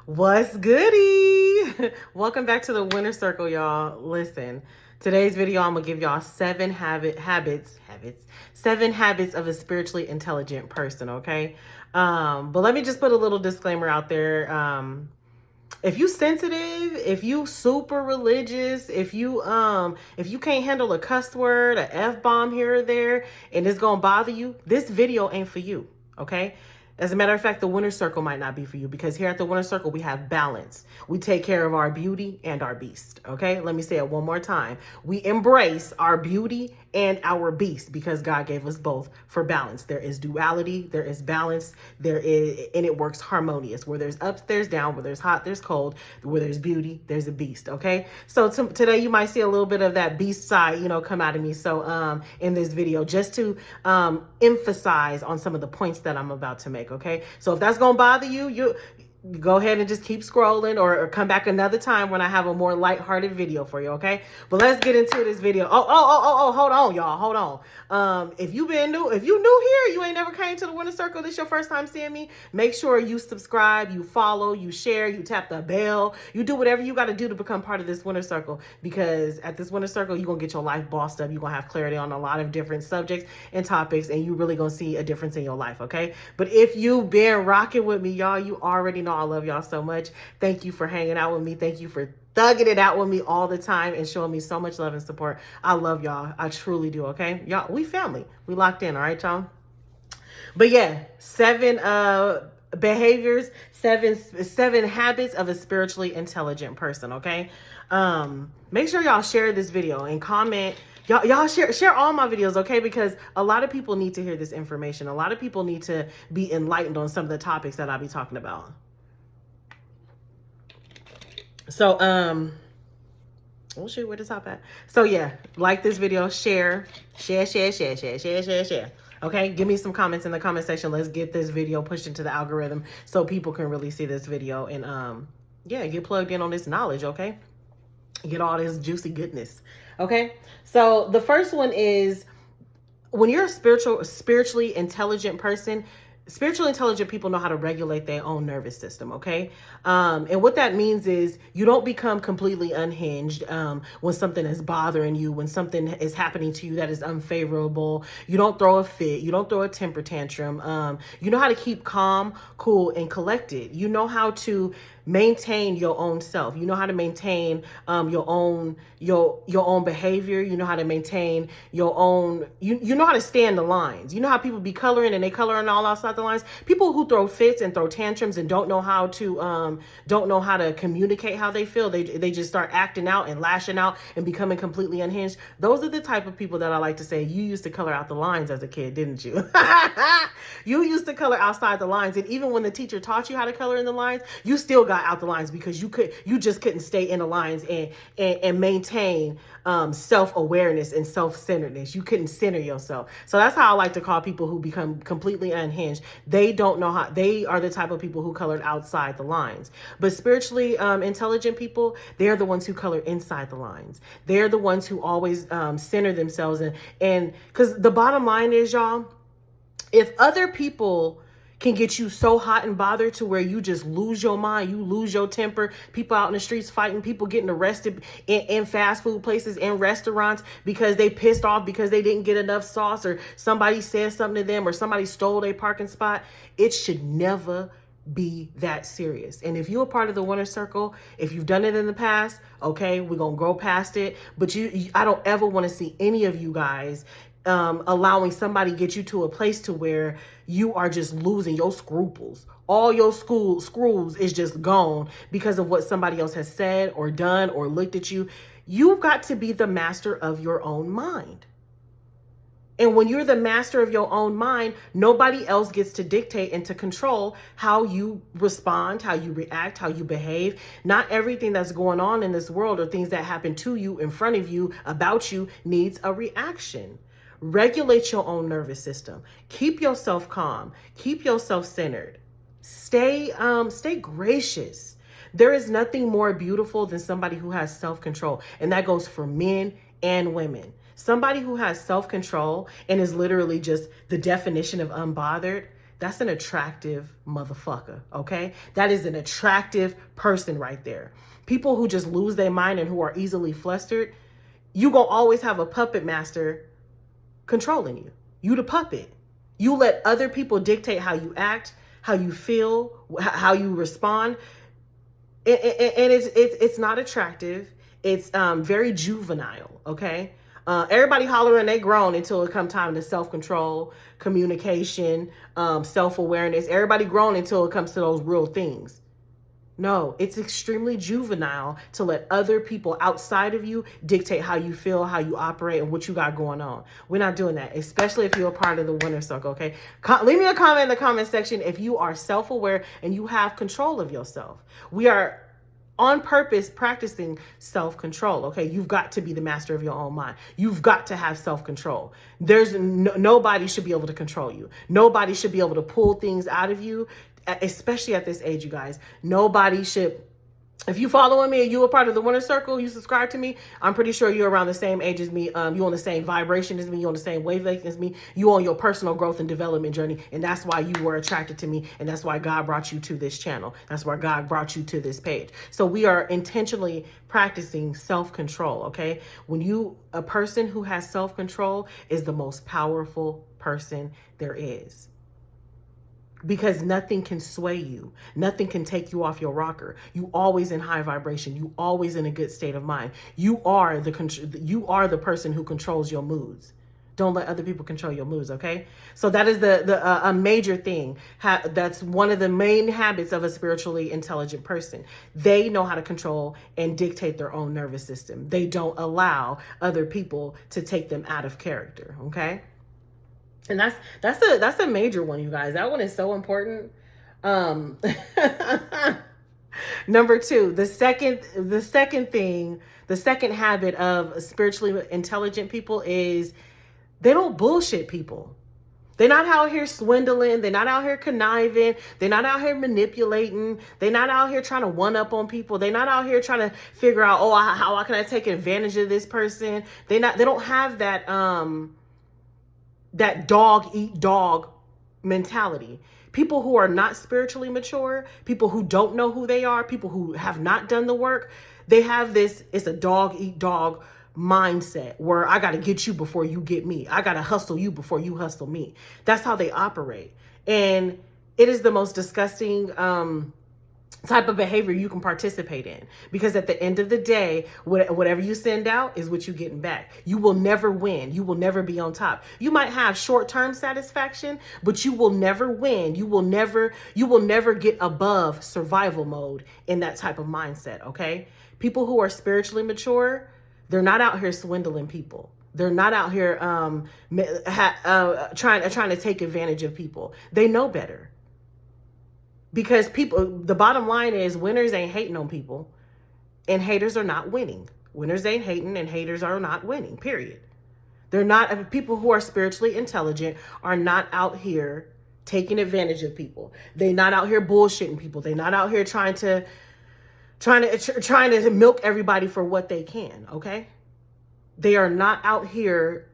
What's goody? Welcome back to the Winner Circle, y'all. Listen, today's video, I'm gonna give y'all seven habits of a spiritually intelligent person. Okay, but let me just put a little disclaimer out there. If you sensitive, if you super religious, if you can't handle a cuss word, a F-bomb here or there, and it's gonna bother you, this video ain't for you. Okay. As a matter of fact, the Winner Circle might not be for you because here at the Winner Circle, we have balance. We take care of our beauty and our beast. Okay. Let me say it one more time. We embrace our beauty and our beast because God gave us both for balance. There is duality, there is balance, and it works harmonious. Where there's up, there's down, where there's hot, there's cold, where there's beauty, there's a beast. Okay. So today you might see a little bit of that beast side, come out of me. So, in this video, just to, emphasize on some of the points that I'm about to make. Okay. So if that's going to bother you, you go ahead and just keep scrolling or come back another time when I have a more lighthearted video for you. Okay. But let's get into this video. Hold on, y'all. Hold on. If you new here, you ain't never came to the Winner Circle, this your first time seeing me, make sure you subscribe, you follow, you share, you tap the bell, you do whatever you got to do to become part of this Winner Circle, because at this Winner Circle, you're going to get your life bossed up. You're going to have clarity on a lot of different subjects and topics, and you really going to see a difference in your life. Okay. But if you've been rocking with me, y'all, you already know I love y'all so much. Thank you for hanging out with me. Thank you for thugging it out with me all the time and showing me so much love and support. I love y'all. I truly do. Okay. Y'all, we family. We locked in. All right, y'all. But yeah, seven behaviors, seven habits of a spiritually intelligent person. Okay. Make sure y'all share this video and comment. Y'all share all my videos, okay? Because a lot of people need to hear this information. A lot of people need to be enlightened on some of the topics that I'll be talking about. So, oh shoot, where the top at? So yeah, like this video, share. Okay, give me some comments in the comment section. Let's get this video pushed into the algorithm so people can really see this video and yeah, get plugged in on this knowledge, okay? Get all this juicy goodness. Okay, so the first one is, when you're a spiritually intelligent person, spiritually intelligent people know how to regulate their own nervous system. Okay. And what that means is you don't become completely unhinged when something is bothering you, when something is happening to you that is unfavorable. You don't throw a fit. You don't throw a temper tantrum. You know how to keep calm, cool, and collected. You know how to maintain your own self. You know how to maintain your own behavior. You know how to maintain your own, you know how to stay in the lines. You know how people be coloring and they coloring all outside the lines. People who throw fits and throw tantrums and don't know how to communicate how they feel. They just start acting out and lashing out and becoming completely unhinged. Those are the type of people that I like to say, you used to color out the lines as a kid, didn't you? You used to color outside the lines. And even when the teacher taught you how to color in the lines, you still got out the lines because you just couldn't stay in the lines and maintain self-awareness and self-centeredness. You couldn't center yourself. So that's how I like to call people who become completely unhinged. They don't know how. They are the type of people who colored outside the lines. But spiritually intelligent people, they're the ones who color inside the lines. They're the ones who always center themselves. And because the bottom line is, y'all, if other people can get you so hot and bothered to where you just lose your mind, you lose your temper, people out in the streets fighting, people getting arrested in fast food places and restaurants because they pissed off because they didn't get enough sauce, or somebody said something to them, or somebody stole their parking spot, it should never be that serious. And if you're a part of the Winner Circle, if you've done it in the past, okay, we're going to grow past it. But I don't ever want to see any of you guys allowing somebody get you to a place to where you are just losing your scruples. All your screws is just gone because of what somebody else has said or done or looked at you. You've got to be the master of your own mind. And when you're the master of your own mind, nobody else gets to dictate and to control how you respond, how you react, how you behave. Not everything that's going on in this world or things that happen to you, in front of you, about you, needs a reaction. Regulate your own nervous system. Keep yourself calm. Keep yourself centered. Stay gracious. There is nothing more beautiful than somebody who has self-control. And that goes for men and women. Somebody who has self-control and is literally just the definition of unbothered, That's an attractive motherfucker, okay? That is an attractive person right there. People who just lose their mind and who are easily flustered, you gonna always have a puppet master controlling you. You the puppet. You let other people dictate how you act, how you feel, how you respond. And it's not attractive. It's very juvenile, okay? Everybody hollering they grown until it come time to self-control, communication, self-awareness. Everybody grown until it comes to those real things. No, it's extremely juvenile to let other people outside of you dictate how you feel, how you operate, and what you got going on. We're not doing that, especially if you're a part of the winner circle, okay? Leave me a comment in the comment section if you are self-aware and you have control of yourself. We are on purpose practicing self-control, okay? You've got to be the master of your own mind. You've got to have self-control. There's nobody should be able to control you. Nobody should be able to pull things out of you, especially at this age, you guys. Nobody should. If you following me and you a part of the winner circle, you subscribe to me, I'm pretty sure you're around the same age as me. You on the same vibration as me. You on the same wavelength as me. You on your personal growth and development journey. And that's why you were attracted to me. And that's why God brought you to this channel. That's why God brought you to this page. So we are intentionally practicing self-control, okay? A person who has self-control is the most powerful person there is. Because nothing can sway you. Nothing can take you off your rocker. You always in high vibration. You always in a good state of mind. You are the person who controls your moods. Don't let other people control your moods, okay? So that is a major thing. That's one of the main habits of a spiritually intelligent person. They know how to control and dictate their own nervous system. They don't allow other people to take them out of character, okay? And that's a major one, you guys. That one is so important. Number two, the second habit of spiritually intelligent people is they don't bullshit people. They're not out here swindling. They're not out here conniving. They're not out here manipulating. They're not out here trying to one up on people. They're not out here trying to figure out, how can I take advantage of this person? They don't have that dog eat dog mentality. People who are not spiritually mature, people who don't know who they are, people who have not done the work, they have it's a dog eat dog mindset where I got to get you before you get me. I got to hustle you before you hustle me. That's how they operate. And it is the most disgusting type of behavior you can participate in, because at the end of the day, whatever you send out is what you're getting back. You will never win. You will never be on top. You might have short-term satisfaction, but you will never win. You will never get above survival mode in that type of mindset, okay? People who are spiritually mature, they're not out here swindling people. They're not out here trying to take advantage of people. They know better. Because the bottom line is winners ain't hating on people and haters are not winning. Winners ain't hating and haters are not winning, period. They're not, people who are spiritually intelligent are not out here taking advantage of people. They're not out here bullshitting people. They're not out here trying to milk everybody for what they can, okay? They are not out here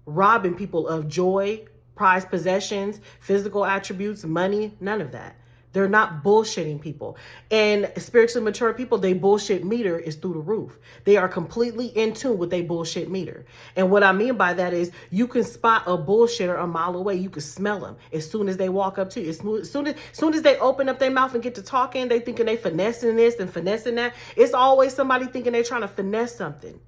robbing people of joy, prized possessions, physical attributes, money, none of that. They're not bullshitting people. And spiritually mature people, they bullshit meter is through the roof. They are completely in tune with their bullshit meter. And what I mean by that is you can spot a bullshitter a mile away. You can smell them as soon as they walk up to you. As soon as they open up their mouth and get to talking, they thinking they finessing this and finessing that. It's always somebody thinking they're trying to finesse something.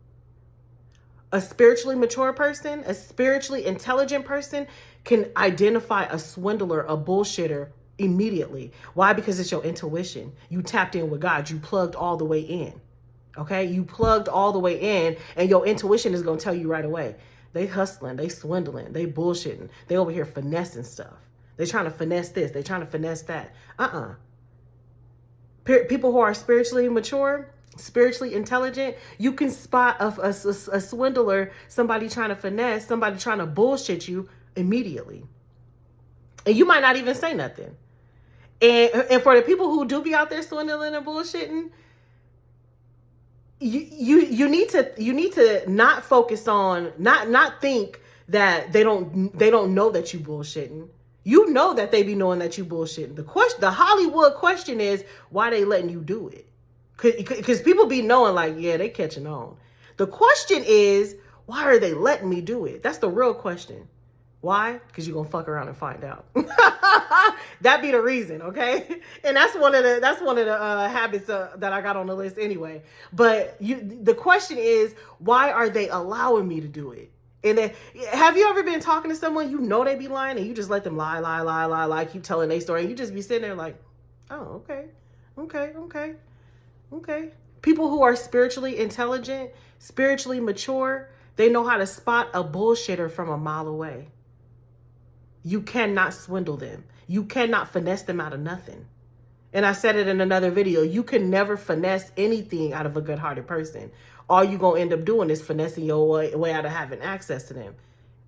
A spiritually mature person, a spiritually intelligent person can identify a swindler, a bullshitter immediately. Why? Because it's your intuition. You tapped in with God. You plugged all the way in. Okay? You plugged all the way in and your intuition is going to tell you right away. They hustling, they swindling, they bullshitting. They over here finessing stuff. They trying to finesse this. They trying to finesse that. People who are spiritually mature, spiritually intelligent, you can spot a swindler, somebody trying to finesse, somebody trying to bullshit you immediately. And you might not even say nothing. And for the people who do be out there swindling and bullshitting, you need to not focus on, not think that they don't know that you bullshitting. You know that they be knowing that you bullshitting. The Hollywood question is, why they letting you do it? Because people be knowing like, yeah, they catching on. The question is, why are they letting me do it? That's the real question. Why? Because you're gonna fuck around and find out. That be the reason, okay? And that's one of the habits that I got on the list anyway. But the question is, why are they allowing me to do it? And then, have you ever been talking to someone you know they be lying and you just let them lie, keep telling their story, and you just be sitting there like, oh, okay. People who are spiritually intelligent, spiritually mature, they know how to spot a bullshitter from a mile away. You cannot swindle them. You cannot finesse them out of nothing. And I said it in another video. You can never finesse anything out of a good-hearted person. All you're going to end up doing is finessing your way out of having access to them.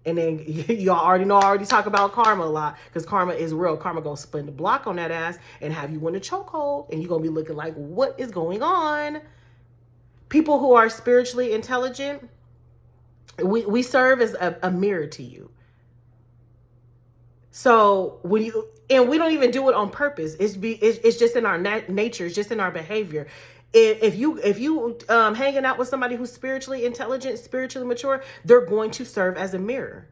And then y'all already know, I already talk about karma a lot, because karma is real. Karma going to spin the block on that ass and have you in a chokehold. And you're going to be looking like, what is going on? People who are spiritually intelligent, we serve as a mirror to you. So we don't even do it on purpose. It's just in our nature. It's just in our behavior. If you hanging out with somebody who's spiritually intelligent, spiritually mature, they're going to serve as a mirror.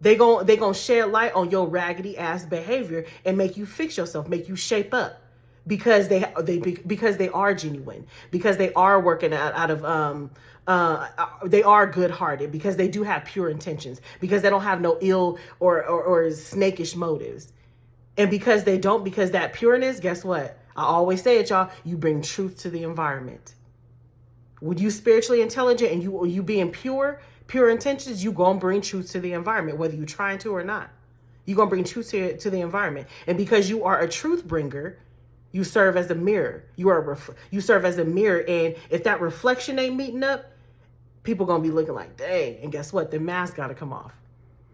They gonna shed light on your raggedy ass behavior and make you fix yourself, make you shape up, because they are genuine, because they are working out of they are good-hearted, because they do have pure intentions, because they don't have no ill or snakish motives. And because that pureness, guess what? I always say it, y'all, you bring truth to the environment. When you spiritually intelligent and you being pure intentions, you gonna bring truth to the environment, whether you're trying to or not. You're gonna bring truth to the environment. And because you are a truth bringer, you serve as a mirror. You serve as a mirror, and if that reflection ain't meeting up, people gonna be looking like, dang. And guess what? The mask gotta come off.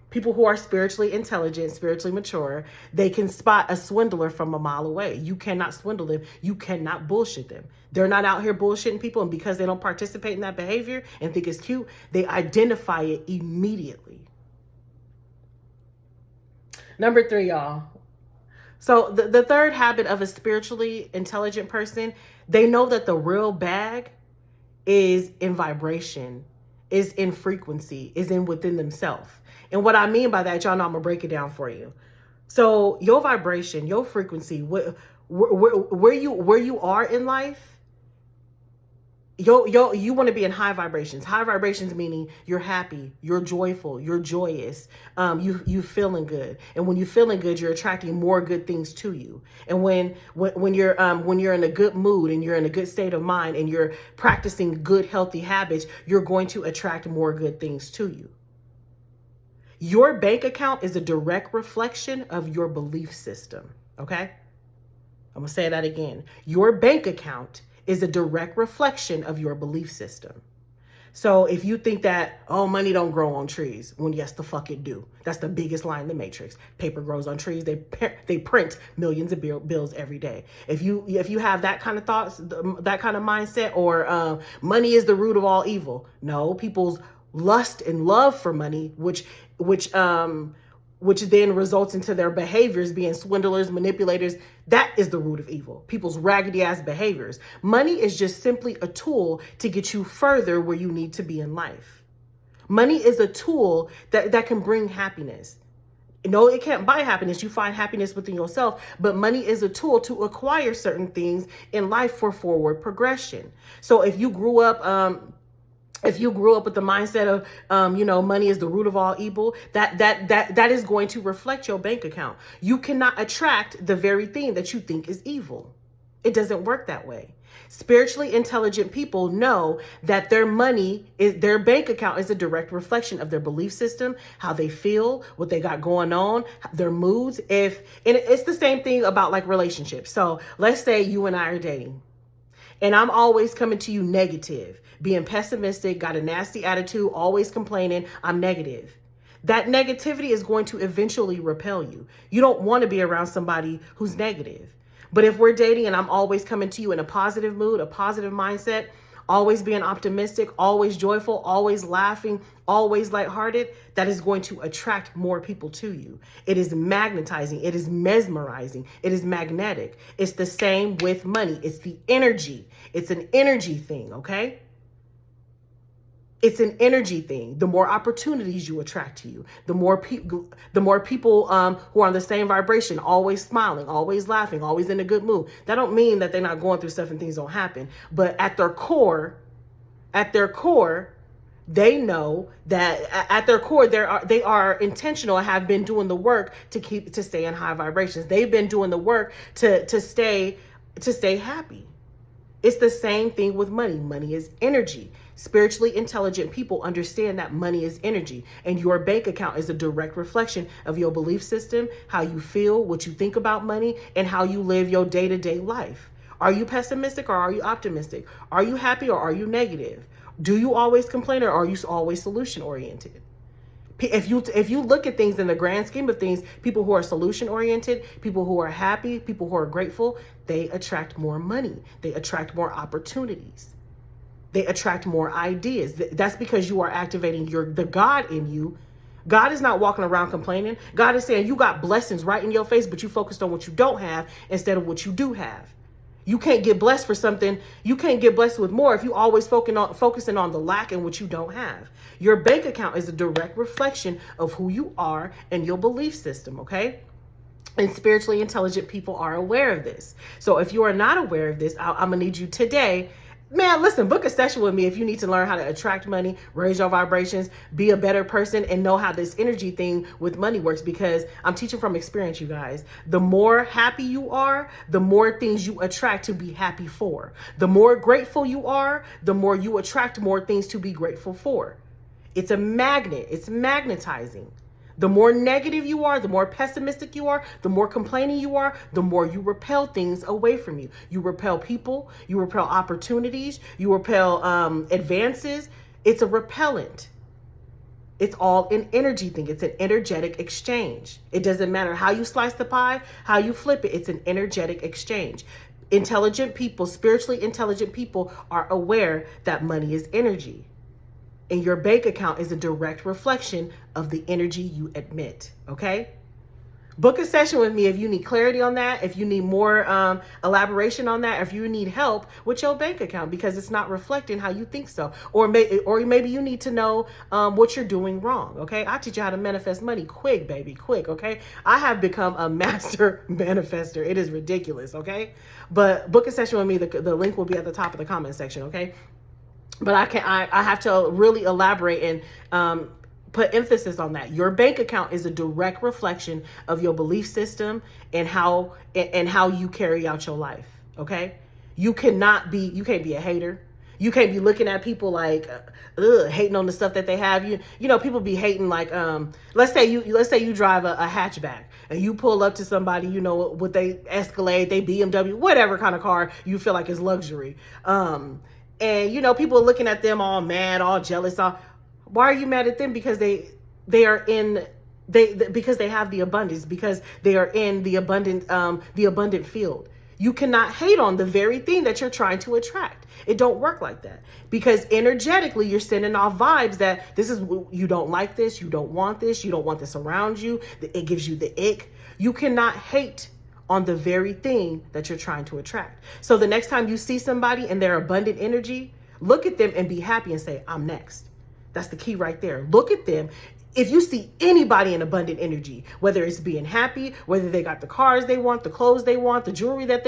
People who are spiritually intelligent, spiritually mature, they can spot a swindler from a mile away. You cannot swindle them. You cannot bullshit them. They're not out here bullshitting people, and because they don't participate in that behavior and think it's cute, they identify it immediately. Number 3, y'all. So the third habit of a spiritually intelligent person, they know that the real bag is in vibration, is in frequency, is in within themselves. And what I mean by that, y'all know I'm gonna break it down for you. So your vibration, your frequency, where you are in life, you want to be in high vibrations. High vibrations meaning you're happy, you're joyful, you're joyous, you feeling good. And when you're feeling good, you're attracting more good things to you. And when you're in a good mood and you're in a good state of mind and you're practicing good healthy habits, you're going to attract more good things to you. Your bank account is a direct reflection of your belief system. Okay? I'm gonna say that again. Your bank account is a direct reflection of your belief system. So if you think that, oh, money don't grow on trees, when yes, the fuck it do. That's the biggest lie in the Matrix. Paper grows on trees. They print millions of bills every day. If you have that kind of thoughts, that kind of mindset, or money is the root of all evil. No, people's lust and love for money, which then results into their behaviors being swindlers, manipulators. That is the root of evil. People's raggedy ass behaviors. Money is just simply a tool to get you further where you need to be in life. Money is a tool that can bring happiness. No, it can't buy happiness. You find happiness within yourself, but money is a tool to acquire certain things in life for forward progression. So if you grew up with the mindset of, money is the root of all evil, that is going to reflect your bank account. You cannot attract the very thing that you think is evil. It doesn't work that way. Spiritually intelligent people know that their bank account is a direct reflection of their belief system, how they feel, what they got going on, their moods. And it's the same thing about like relationships. So let's say you and I are dating, and I'm always coming to you negative, being pessimistic, got a nasty attitude, always complaining, I'm negative. That negativity is going to eventually repel you. You don't want to be around somebody who's negative. But if we're dating and I'm always coming to you in a positive mood, a positive mindset, always being optimistic, always joyful, always laughing, always lighthearted, that is going to attract more people to you. It is magnetizing. It is mesmerizing. It is magnetic. It's the same with money. It's the energy. It's an energy thing, okay? It's an energy thing. The more opportunities you attract to you, the more people who are on the same vibration, always smiling, always laughing, always in a good mood. That don't mean that they're not going through stuff and things don't happen. But at their core, they know that at their core, they are intentional and have been doing the work to stay in high vibrations. They've been doing the work to stay happy. It's the same thing with money. Money is energy. Spiritually intelligent people understand that money is energy, and your bank account is a direct reflection of your belief system, how you feel, what you think about money, and how you live your day-to-day life. Are you pessimistic or are you optimistic? Are you happy or are you negative? Do you always complain or are you always solution oriented? If you look at things in the grand scheme of things, people who are solution oriented, people who are happy, people who are grateful, they attract more money. They attract more opportunities. They attract more ideas. That's because you are activating the God in you. God is not walking around complaining. God is saying you got blessings right in your face, but you focused on what you don't have instead of what you do have. You can't get blessed for something. You can't get blessed with more if you always focusing on the lack and what you don't have. Your bank account is a direct reflection of who you are and your belief system, okay? And spiritually intelligent people are aware of this. So if you are not aware of this, I'm going to need you today. Man, listen, book a session with me if you need to learn how to attract money, raise your vibrations, be a better person, and know how this energy thing with money works, because I'm teaching from experience, you guys. The more happy you are, the more things you attract to be happy for. The more grateful you are, the more you attract more things to be grateful for. It's a magnet. It's magnetizing. The more negative you are, the more pessimistic you are, the more complaining you are, the more you repel things away from you. You repel people, you repel opportunities, you repel advances. It's a repellent. It's all an energy thing. It's an energetic exchange. It doesn't matter how you slice the pie, how you flip it. It's an energetic exchange. Intelligent people, spiritually intelligent people are aware that money is energy. And your bank account is a direct reflection of the energy you emit, okay? Book a session with me if you need clarity on that, if you need more elaboration on that, if you need help with your bank account because it's not reflecting how you think so. Or maybe you need to know what you're doing wrong, okay? I teach you how to manifest money quick, baby, quick, okay? I have become a master manifester. It is ridiculous, okay? But book a session with me. The link will be at the top of the comment section, okay? But I have to really elaborate and put emphasis on that. Your bank account is a direct reflection of your belief system and how you carry out your life. Okay. You can't be a hater. You can't be looking at people like, hating on the stuff that they have. You know, people be hating like, let's say you drive a hatchback and you pull up to somebody, you know, with they Escalade, they BMW, whatever kind of car you feel like is luxury. And, you know, people are looking at them all mad, all jealous. Why are you mad at them? Because they have the abundance, because they are in the abundant field. You cannot hate on the very thing that you're trying to attract. It don't work like that, because energetically you're sending off vibes that you don't like this, you don't want this, you don't want this around you. It gives you the ick. You cannot hate on the very thing that you're trying to attract. So the next time you see somebody in their abundant energy, look at them and be happy and say, I'm next. That's the key right there. Look at them. If you see anybody in abundant energy, whether it's being happy, whether they got the cars they want, the clothes they want, the jewelry that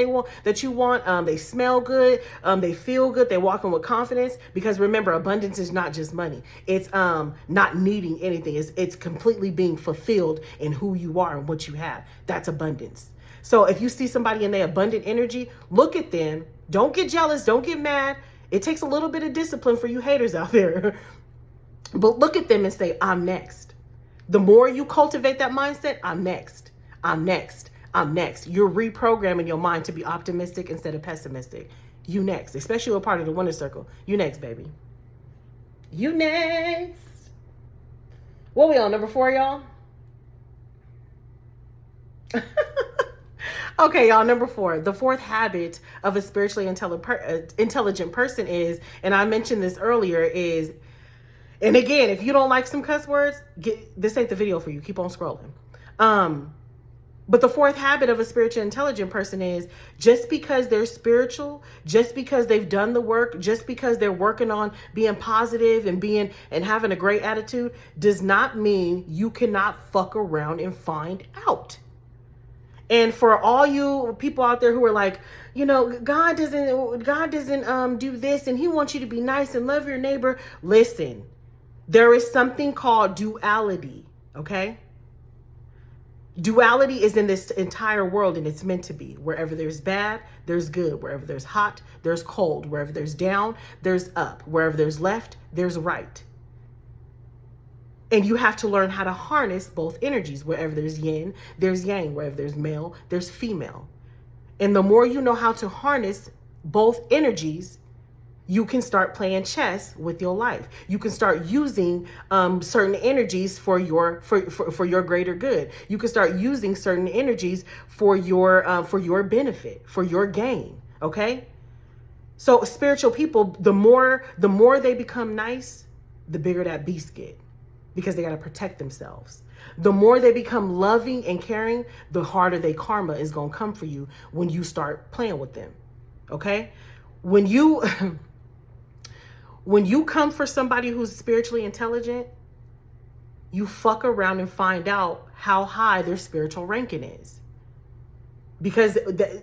you want, they smell good, they feel good, they're walking with confidence. Because remember, abundance is not just money. It's not needing anything. It's completely being fulfilled in who you are and what you have. That's abundance. So if you see somebody in their abundant energy, look at them. Don't get jealous. Don't get mad. It takes a little bit of discipline for you haters out there. But look at them and say, I'm next. The more you cultivate that mindset, I'm next. I'm next. I'm next. You're reprogramming your mind to be optimistic instead of pessimistic. You next. Especially a part of the winner circle. You next, baby. You next. What we on? Number 4, y'all? Okay, y'all, number 4. The fourth habit of a spiritually intelligent person is, and I mentioned this earlier, is, and again, if you don't like some cuss words, this ain't the video for you. Keep on scrolling. But the fourth habit of a spiritually intelligent person is, just because they're spiritual, just because they've done the work, just because they're working on being positive and having a great attitude, does not mean you cannot fuck around and find out. And for all you people out there who are like, God doesn't do this, and he wants you to be nice and love your neighbor. Listen, there is something called duality, okay? Duality is in this entire world, and it's meant to be. Wherever there's bad, there's good. Wherever there's hot, there's cold. Wherever there's down, there's up. Wherever there's left, there's right. And you have to learn how to harness both energies. Wherever there's yin, there's yang. Wherever there's male, there's female. And the more you know how to harness both energies, you can start playing chess with your life. You can start using certain energies for your greater good. You can start using certain energies for your benefit, for your gain. Okay. So spiritual people, the more they become nice, the bigger that beast get, because they got to protect themselves. The more they become loving and caring, the harder their karma is going to come for you when you start playing with them. Okay. When you come for somebody who's spiritually intelligent, you fuck around and find out how high their spiritual ranking is. Because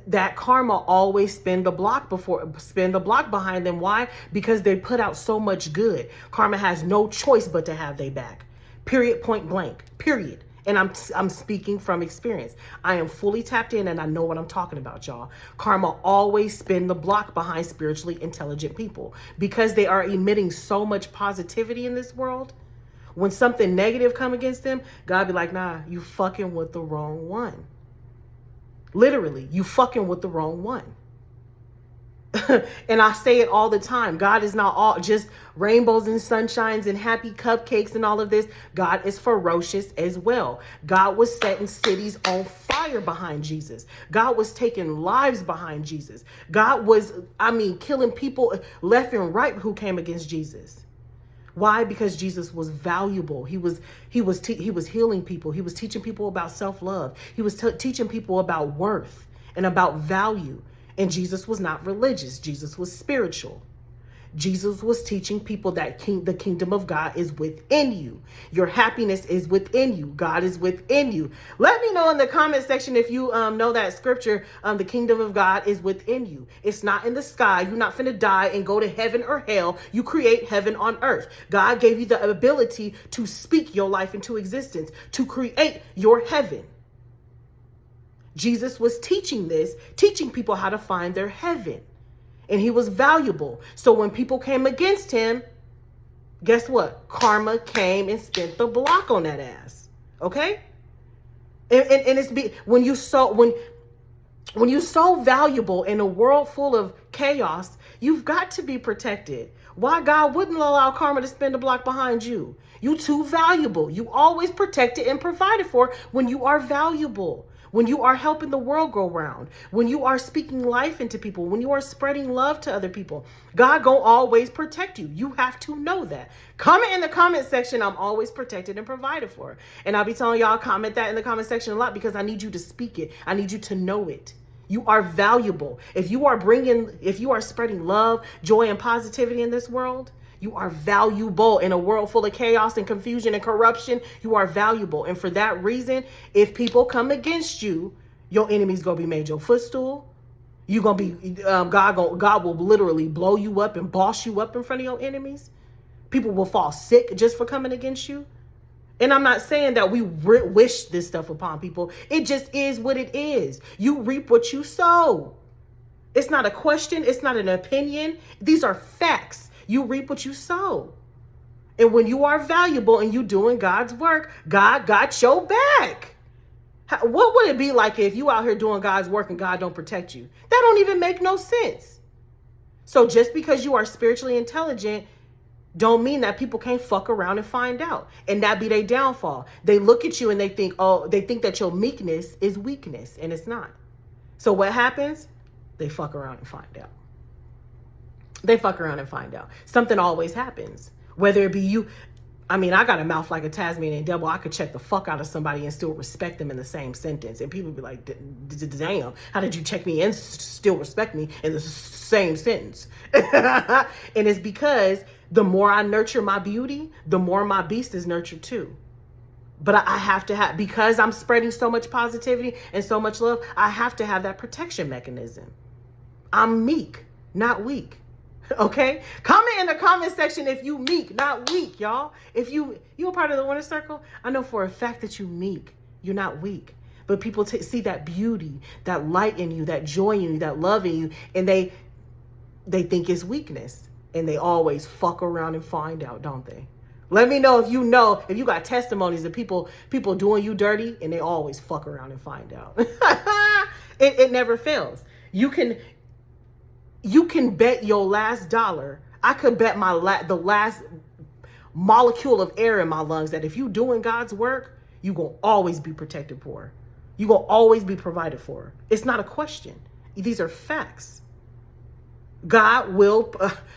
that karma always spin the block behind them. Why? Because they put out so much good. Karma has no choice but to have their back. Period, point blank. Period. And I'm speaking from experience. I am fully tapped in, and I know what I'm talking about, y'all. Karma always spin the block behind spiritually intelligent people, because they are emitting so much positivity in this world. When something negative come against them, God be like, nah, you fucking with the wrong one. Literally, you fucking with the wrong one. And I say it all the time. God is not all just rainbows and sunshines and happy cupcakes and all of this. God is ferocious as well. God was setting cities on fire behind Jesus. God was taking lives behind Jesus. God was, killing people left and right who came against Jesus. Why? Because Jesus was valuable. He was healing people. He was teaching people about self-love. He was teaching people about worth and about value. And Jesus was not religious. Jesus was spiritual. Jesus was teaching people that the kingdom of God is within you. Your happiness is within you. God is within you. Let me know in the comment section if you know that scripture, the kingdom of God is within you. It's not in the sky. You're not finna die and go to heaven or hell. You create heaven on earth. God gave you the ability to speak your life into existence, to create your heaven. Jesus was teaching people how to find their heaven. And he was valuable. So when people came against him, guess what? Karma came and spent the block on that ass. Okay? And it's when you're so valuable in a world full of chaos, you've got to be protected. Why God wouldn't allow karma to spin the block behind you? You too valuable. You always protected and provided for when you are valuable. When you are helping the world go round, when you are speaking life into people, when you are spreading love to other people, God gonna always protect you. You have to know that. Comment in the comment section, I'm always protected and provided for. And I'll be telling y'all, comment that in the comment section a lot, because I need you to speak it. I need you to know it. You are valuable. If you are spreading love, joy, and positivity in this world, you are valuable. In a world full of chaos and confusion and corruption, you are valuable. And for that reason, if people come against you, your enemy's gonna be made your footstool. You're gonna be God will literally blow you up and boss you up in front of your enemies. People will fall sick just for coming against you. And I'm not saying that we wish this stuff upon people. It just is what it is. You reap what you sow. It's not a question. It's not an opinion. These are facts. You reap what you sow. And when you are valuable and you doing God's work, God got your back. What would it be like if you out here doing God's work and God don't protect you? That don't even make no sense. So just because you are spiritually intelligent don't mean that people can't fuck around and find out. And that be their downfall. They look at you and they think that your meekness is weakness, and it's not. So what happens? They fuck around and find out. They fuck around and find out. Something always happens. Whether it be you. I mean, I got a mouth like a Tasmanian devil. I could check the fuck out of somebody and still respect them in the same sentence. And people be like, damn, how did you check me and still respect me in the same sentence? And it's because the more I nurture my beauty, the more my beast is nurtured too. But I have to have, because I'm spreading so much positivity and so much love, I have to have that protection mechanism. I'm meek, not weak. Okay, comment in the comment section if you meek, not weak, y'all. If you're part of the winner circle, I know for a fact that you meek, you're not weak. But people see that beauty, that light in you, that joy in you, that love in you, and they think it's weakness, and they always fuck around and find out, don't they? Let me know if you got testimonies of people doing you dirty, and they always fuck around and find out. It never fails. You can bet your last dollar. I could bet the last molecule of air in my lungs that if you doing God's work, you gonna always be protected for. You gonna always be provided for. It's not a question. These are facts. God will,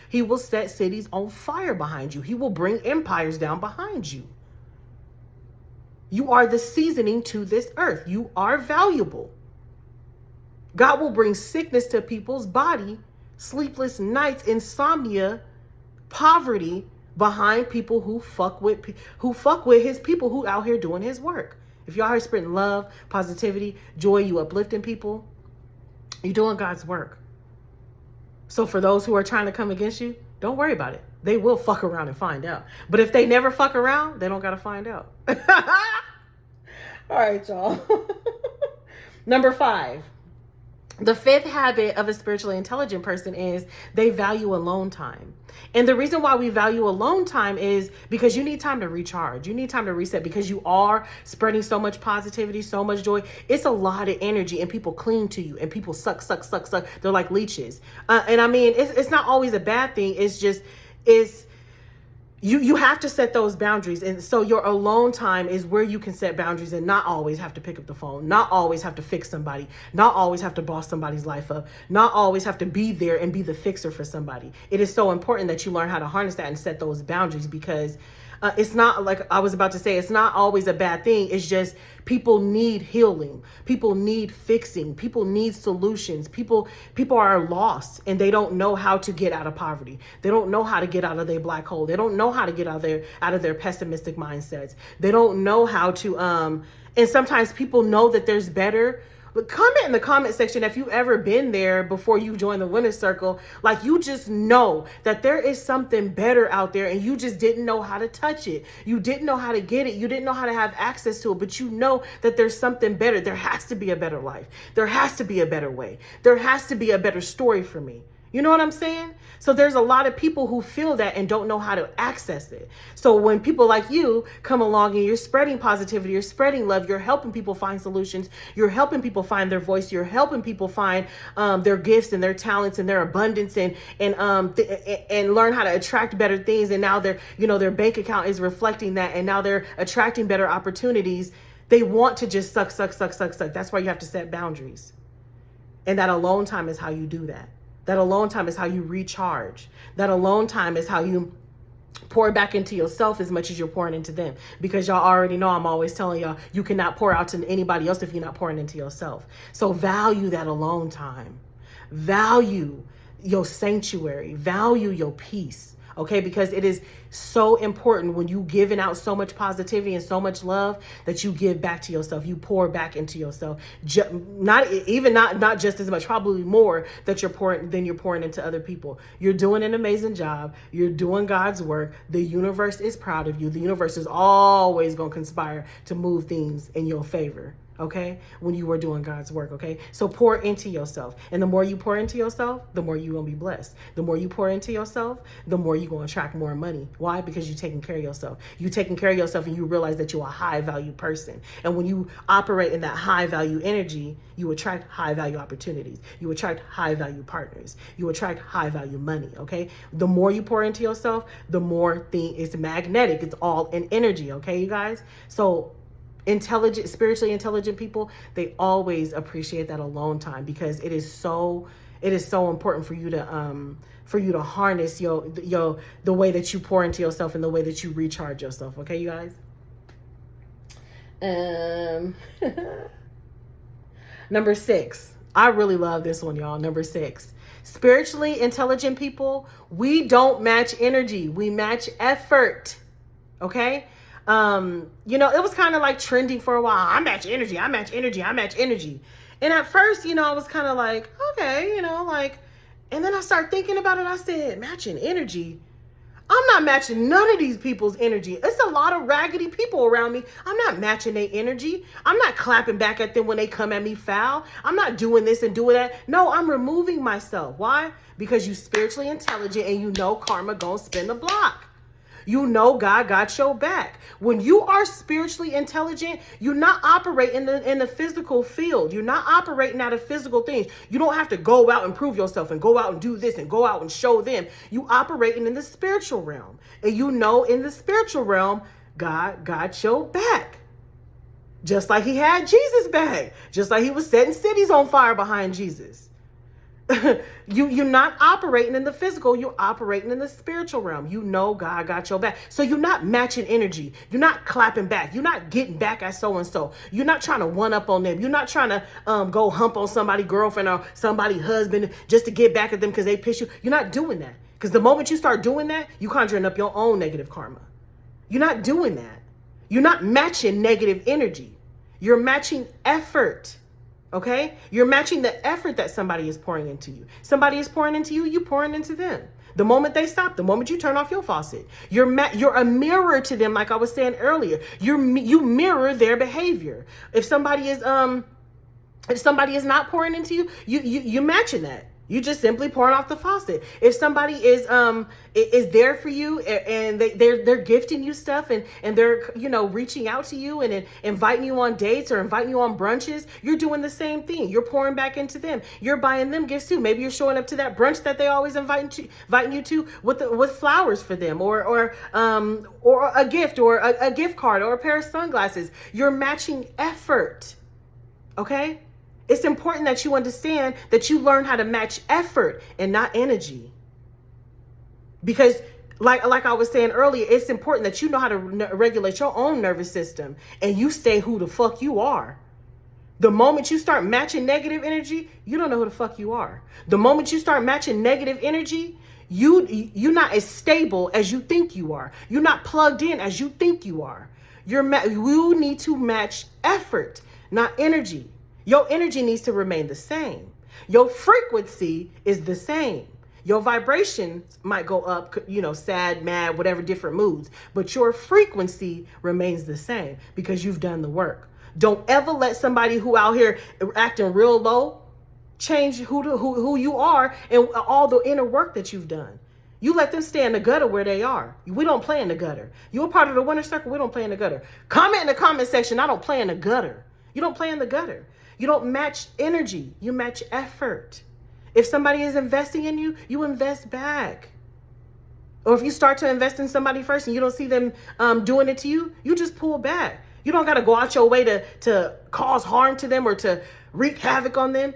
he will set cities on fire behind you. He will bring empires down behind you. You are the seasoning to this earth. You are valuable. God will bring sickness to people's body, sleepless nights, insomnia, poverty behind people who fuck with his people who out here doing his work. If y'all are spreading love, positivity, joy, you uplifting people, you're doing God's work. So for those who are trying to come against you, don't worry about it. They will fuck around and find out. But if they never fuck around, they don't got to find out. All right, y'all. Number 5. The 5th habit of a spiritually intelligent person is they value alone time. And the reason why we value alone time is because you need time to recharge. You need time to reset because you are spreading so much positivity, so much joy. It's a lot of energy and people cling to you and people suck. They're like leeches. And I mean, it's not always a bad thing. You have to set those boundaries. And so your alone time is where you can set boundaries and not always have to pick up the phone, not always have to fix somebody, not always have to boss somebody's life up, not always have to be there and be the fixer for somebody. It is so important that you learn how to harness that and set those boundaries because it's not, like I was about to say, it's not always a bad thing. It's just people need healing. People need fixing. People need solutions. People are lost and they don't know how to get out of poverty. They don't know how to get out of their black hole. They don't know how to get out of their pessimistic mindsets. They don't know how to, and sometimes people know that there's better. But comment in the comment section if you've ever been there before you join the winner's circle. Like you just know that there is something better out there and you just didn't know how to touch it. You didn't know how to get it. You didn't know how to have access to it, but you know that there's something better. There has to be a better life. There has to be a better way. There has to be a better story for me. You know what I'm saying? So there's a lot of people who feel that and don't know how to access it. So when people like you come along and you're spreading positivity, you're spreading love, you're helping people find solutions, you're helping people find their voice, you're helping people find their gifts and their talents and their abundance and learn how to attract better things. And now their bank account is reflecting that, and now they're attracting better opportunities. They want to just suck. That's why you have to set boundaries. And that alone time is how you do that. That alone time is how you recharge. That alone time is how you pour back into yourself as much as you're pouring into them. Because y'all already know I'm always telling y'all, you cannot pour out to anybody else if you're not pouring into yourself. So value that alone time. Value your sanctuary. Value your peace. Okay, because it is so important when you giving out so much positivity and so much love that you give back to yourself. You pour back into yourself. Not just as much, probably more that you're pouring into other people. You're doing an amazing job. You're doing God's work. The universe is proud of you. The universe is always going to conspire to move things in your favor. Okay, when you are doing God's work. Okay, so pour into yourself, and the more you pour into yourself, the more you're gonna be blessed. The more you pour into yourself, the more you're gonna attract more money. Why? Because you're taking care of yourself. You're taking care of yourself, and you realize that you're a high value person. And when you operate in that high value energy, you attract high value opportunities. You attract high value partners. You attract high value money. Okay, the more you pour into yourself, the more it's magnetic. It's all in energy. Okay, you guys. So spiritually intelligent people, they always appreciate that alone time, because it is so important for you to harness the way that you pour into yourself and the way that you recharge yourself. Okay, you guys. Number 6. I really love this one, y'all. Number 6. Spiritually intelligent people, we don't match energy. We match effort. Okay? It was kind of like trending for a while. I match energy. I match energy. I match energy. And at first, I was kind of like, okay, and then I started thinking about it. I said, matching energy? I'm not matching none of these people's energy. It's a lot of raggedy people around me. I'm not matching their energy. I'm not clapping back at them when they come at me foul. I'm not doing this and doing that. No, I'm removing myself. Why? Because you spiritually intelligent and you know karma gonna spin the block. You know God got your back. When you are spiritually intelligent, you're not operating in the physical field. You're not operating out of physical things. You don't have to go out and prove yourself and go out and do this and go out and show them. You operating in the spiritual realm. And in the spiritual realm, God got your back. Just like he had Jesus back. Just like he was setting cities on fire behind Jesus. You're not operating in the physical, you're operating in the spiritual realm. God got your back. So you're not matching energy. You're not clapping back. You're not getting back at so-and-so. You're not trying to one up on them. You're not trying to go hump on somebody's girlfriend or somebody's husband just to get back at them because they piss you. You're not doing that. Because the moment you start doing that, you're conjuring up your own negative karma. You're not doing that. You're not matching negative energy. You're matching effort. Okay? You're matching the effort that somebody is pouring into you. Somebody is pouring into you, you're pouring into them. The moment they stop, the moment you turn off your faucet, you're a mirror to them, like I was saying earlier. You mirror their behavior. If somebody is not pouring into you, you're matching that. You just simply pouring off the faucet. If somebody is there for you and they're gifting you stuff and they're reaching out to you and inviting you on dates or inviting you on brunches, you're doing the same thing. You're pouring back into them. You're buying them gifts too. Maybe you're showing up to that brunch that they always inviting you to with flowers for them or a gift or a gift card or a pair of sunglasses. You're matching effort. Okay? It's important that you understand that you learn how to match effort and not energy. Because like I was saying earlier, it's important that you know how to regulate your own nervous system and you stay who the fuck you are. The moment you start matching negative energy, you don't know who the fuck you are. The moment you start matching negative energy, you're not as stable as you think you are. You're not plugged in as you think you are. You need to match effort, not energy. Your energy needs to remain the same. Your frequency is the same. Your vibrations might go up, sad, mad, whatever, different moods, but your frequency remains the same because you've done the work. Don't ever let somebody who out here acting real low change who you are and all the inner work that you've done. You let them stay in the gutter where they are. We don't play in the gutter. You're part of the winner circle. We don't play in the gutter. Comment in the comment section. I don't play in the gutter. You don't play in the gutter. You don't match energy. You match effort. If somebody is investing in you, you invest back. Or if you start to invest in somebody first and you don't see them doing it to you, you just pull back. You don't got to go out your way to cause harm to them or to wreak havoc on them,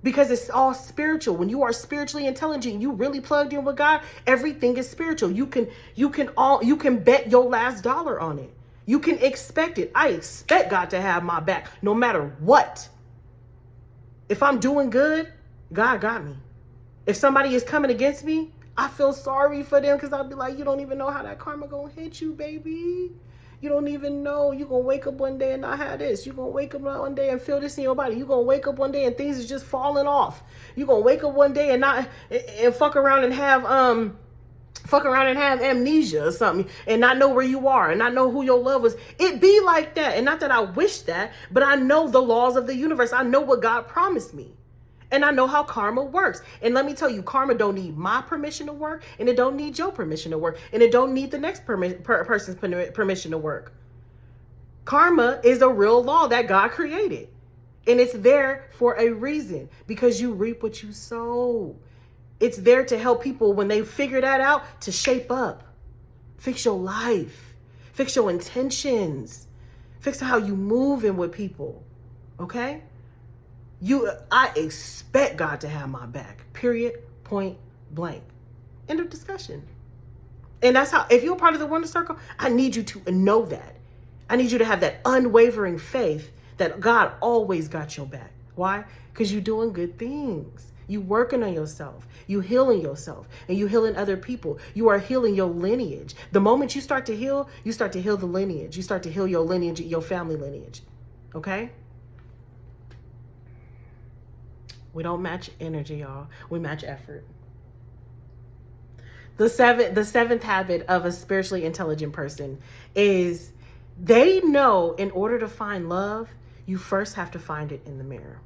because it's all spiritual. When you are spiritually intelligent, you really plugged in with God, everything is spiritual. You can bet your last dollar on it. You can expect it. I expect God to have my back no matter what. If I'm doing good, God got me. If somebody is coming against me, I feel sorry for them because I'll be like, you don't even know how that karma gonna hit you, baby. You don't even know. You're going to wake up one day and not have this. You're going to wake up one day and feel this in your body. You're going to wake up one day and things is just falling off. You're going to wake up one day and fuck around and have amnesia or something and not know where you are and not know who your love was. It be like that. And not that I wish that, but I know the laws of the universe. I know what God promised me. And I know how karma works. And let me tell you, karma don't need my permission to work, and it don't need your permission to work, and it don't need the next person's permission to work. Karma is a real law that God created. And it's there for a reason, because you reap what you sow. It's there to help people when they figure that out to shape up, fix your life, fix your intentions. Fix how you move in with people. Okay? I expect God to have my back. Period. Point blank. End of discussion. And that's how, if you're part of the Wonder Circle, I need you to know that. I need you to have that unwavering faith that God always got your back. Why? Because you're doing good things. You working on yourself. You healing yourself. And you healing other people. You are healing your lineage. The moment you start to heal the lineage. You start to heal your lineage, your family lineage. Okay? We don't match energy, y'all. We match effort. The seventh habit of a spiritually intelligent person is they know in order to find love, you first have to find it in the mirror.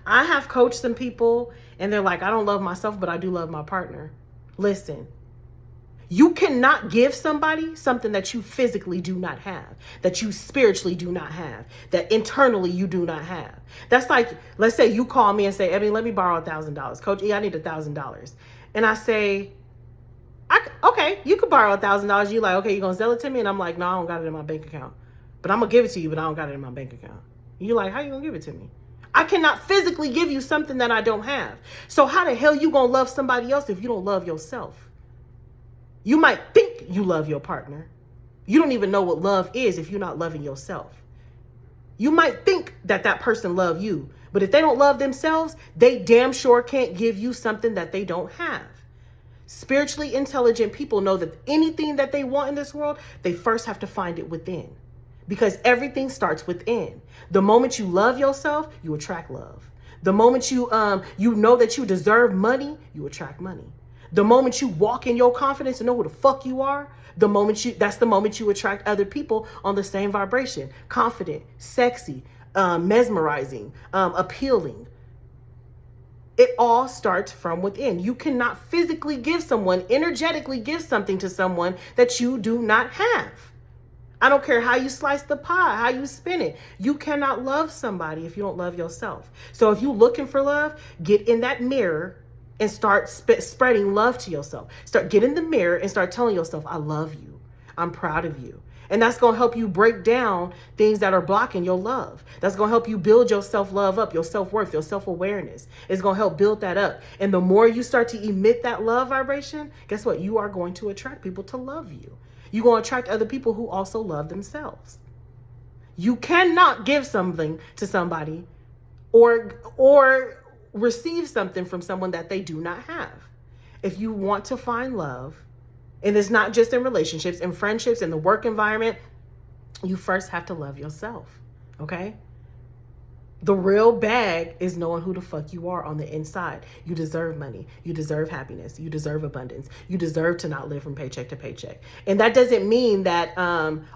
I have coached some people and they're like, I don't love myself, but I do love my partner. Listen, you cannot give somebody something that you physically do not have, that you spiritually do not have, that internally you do not have. That's like, let's say you call me and say, Ebony, let me borrow $1,000. Coach E, I need $1,000. And I say, okay, you could borrow $1,000. You like, okay, you gonna sell it to me? And I'm like, no, I don't got it in my bank account. But I'm gonna give it to you, but I don't got it in my bank account. And you're like, how you gonna give it to me? I cannot physically give you something that I don't have. So how the hell you gonna love somebody else if you don't love yourself? You might think you love your partner. You don't even know what love is if you're not loving yourself. You might think that that person love you, but if they don't love themselves, they damn sure can't give you something that they don't have. Spiritually intelligent people know that anything that they want in this world, they first have to find it within. Because everything starts within. The moment you love yourself, you attract love. The moment you know that you deserve money, you attract money. The moment you walk in your confidence and know who the fuck you are, that's the moment you attract other people on the same vibration. Confident, sexy, mesmerizing, appealing. It all starts from within. You cannot physically give someone, energetically give something to someone that you do not have. I don't care how you slice the pie, how you spin it. You cannot love somebody if you don't love yourself. So if you're looking for love, get in that mirror and start spreading love to yourself. Get in the mirror and start telling yourself, I love you. I'm proud of you. And that's going to help you break down things that are blocking your love. That's going to help you build your self-love up, your self-worth, your self-awareness. It's going to help build that up. And the more you start to emit that love vibration, guess what? You are going to attract people to love you. You're going to attract other people who also love themselves. You cannot give something to somebody or receive something from someone that they do not have. If you want to find love, and it's not just in relationships, in friendships, in the work environment, you first have to love yourself, okay? The real bag is knowing who the fuck you are on the inside. You deserve money. You deserve happiness. You deserve abundance. You deserve to not live from paycheck to paycheck. And that doesn't mean that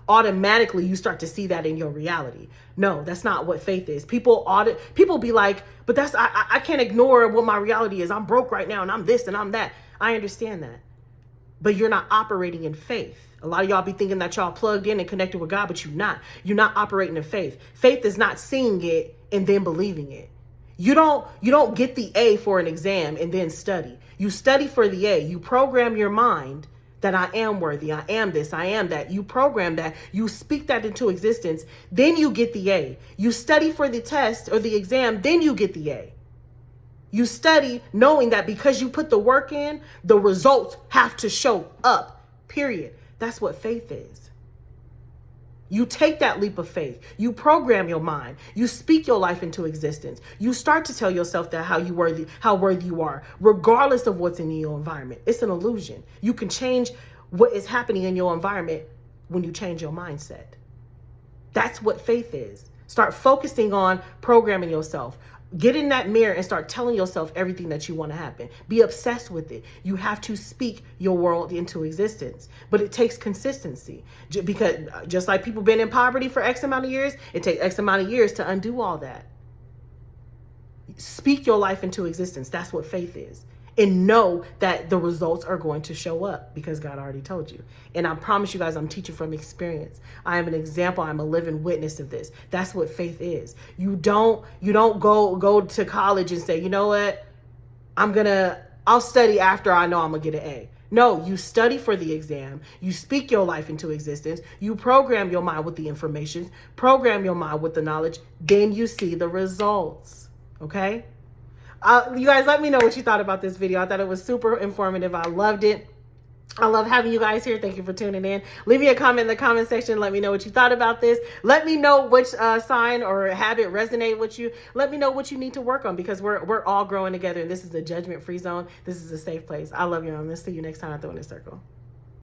automatically you start to see that in your reality. No, that's not what faith is. People be like, but I can't ignore what my reality is. I'm broke right now and I'm this and I'm that. I understand that. But you're not operating in faith. A lot of y'all be thinking that y'all plugged in and connected with God, but you're not. You're not operating in faith. Faith is not seeing it and then believing it. You don't get the A for an exam and then study. You study for the A. You program your mind that I am worthy. I am this. I am that. You program that. You speak that into existence. Then you get the A. You study for the test or the exam. Then you get the A. You study knowing that because you put the work in, the results have to show up, period. That's what faith is. You take that leap of faith. You program your mind. You speak your life into existence. You start to tell yourself that how worthy you are, regardless of what's in your environment. It's an illusion. You can change what is happening in your environment when you change your mindset. That's what faith is. Start focusing on programming yourself. Get in that mirror and start telling yourself everything that you want to happen. Be obsessed with it. You have to speak your world into existence. But it takes consistency. Because just like people been in poverty for X amount of years, it takes X amount of years to undo all that. Speak your life into existence. That's what faith is. And know that the results are going to show up because God already told you. And I promise you guys, I'm teaching from experience. I am an example. I'm a living witness of this. That's what faith is. You don't go to college and say, you know what? I'll study after I know I'm gonna get an A. No, you study for the exam. You speak your life into existence. You program your mind with the information, program your mind with the knowledge. Then you see the results. Okay? You guys, let me know what you thought about this video. I thought it was super informative. I loved it. I love having you guys here. Thank you for tuning in. Leave me a comment in the comment section. Let me know what you thought about this. Let me know which sign or habit resonate with you. Let me know what you need to work on, because we're all growing together, and this is a judgment-free zone. This is a safe place. I love you. I'm going to see you next time at the Winner's Circle.